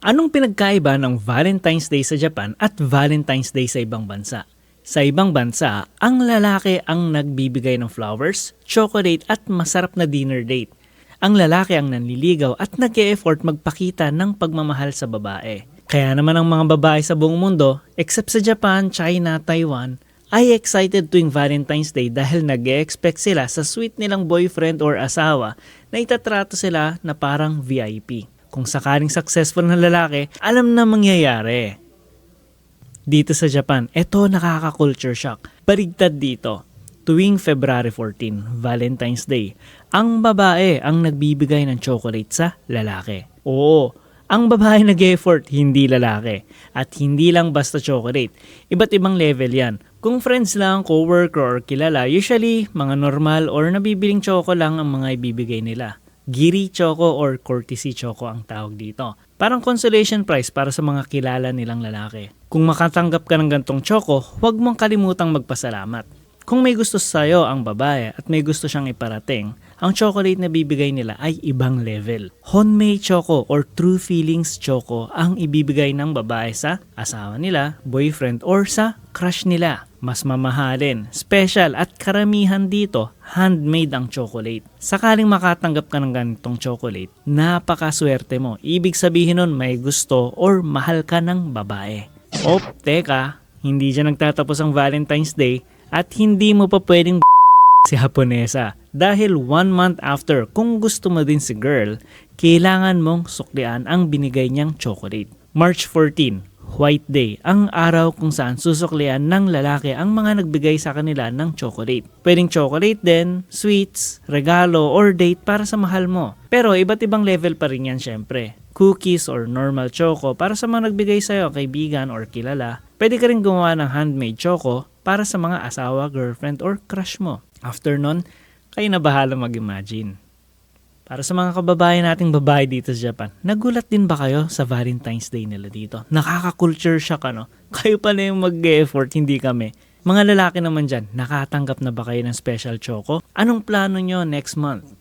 Anong pinagkaiba ng Valentine's Day sa Japan at Valentine's Day sa ibang bansa? Sa ibang bansa, ang lalaki ang nagbibigay ng flowers, chocolate at masarap na dinner date. Ang lalaki ang nanliligaw at nag-e-effort magpakita ng pagmamahal sa babae. Kaya naman ang mga babae sa buong mundo, except sa Japan, China, Taiwan, ay excited tuwing Valentine's Day dahil nag-e-expect sila sa sweet nilang boyfriend or asawa na itatrato sila na parang VIP. Kung sakaling successful na lalaki, alam na mangyayari. Dito sa Japan, eto nakaka-culture shock. Baligtad dito. Tuwing February 14, Valentine's Day, ang babae ang nagbibigay ng chocolate sa lalaki. Oo, ang babae nag-effort, hindi lalaki. At hindi lang basta chocolate. Iba't ibang level yan. Kung friends lang, coworker or kilala, usually mga normal or nabibiling choco lang ang mga ibibigay nila. Giri choco or courtesy choco ang tawag dito. Parang consolation prize para sa mga kilala nilang lalaki. Kung makatanggap ka ng gantong choco, huwag mong kalimutang magpasalamat. Kung may gusto sa'yo ang babae at may gusto siyang iparating, ang chocolate na bibigay nila ay ibang level. Honmei choco or true feelings choco ang ibibigay ng babae sa asawa nila, boyfriend or sa crush nila. Mas mamahalin, special at karamihan dito, handmade ang chocolate. Sakaling makatanggap ka ng ganitong chocolate, napakaswerte mo. Ibig sabihin nun may gusto or mahal ka ng babae. Teka, hindi dyan nagtatapos ang Valentine's Day at hindi mo pa pwedeng si Haponesa. Dahil 1 month after, kung gusto mo din si girl, kailangan mong suklian ang binigay niyang chocolate. March 14, White Day, ang araw kung saan susuklian ng lalaki ang mga nagbigay sa kanila ng chocolate. Pwedeng chocolate din, sweets, regalo, or date para sa mahal mo. Pero iba't ibang level pa rin yan syempre. Cookies or normal choco para sa mga nagbigay sa'yo, kaibigan or kilala. Pwede ka rin gumawa ng handmade choco para sa mga asawa, girlfriend, or crush mo. After nun, kayo na bahala mag-imagine. Para sa mga kababayan nating babae dito sa Japan, nagulat din ba kayo sa Valentine's Day nila dito? Nakaka-culture shock ano? Kayo pala yung mag-e-effort, hindi kami. Mga lalaki naman dyan, nakatanggap na ba kayo ng special choco? Anong plano nyo next month?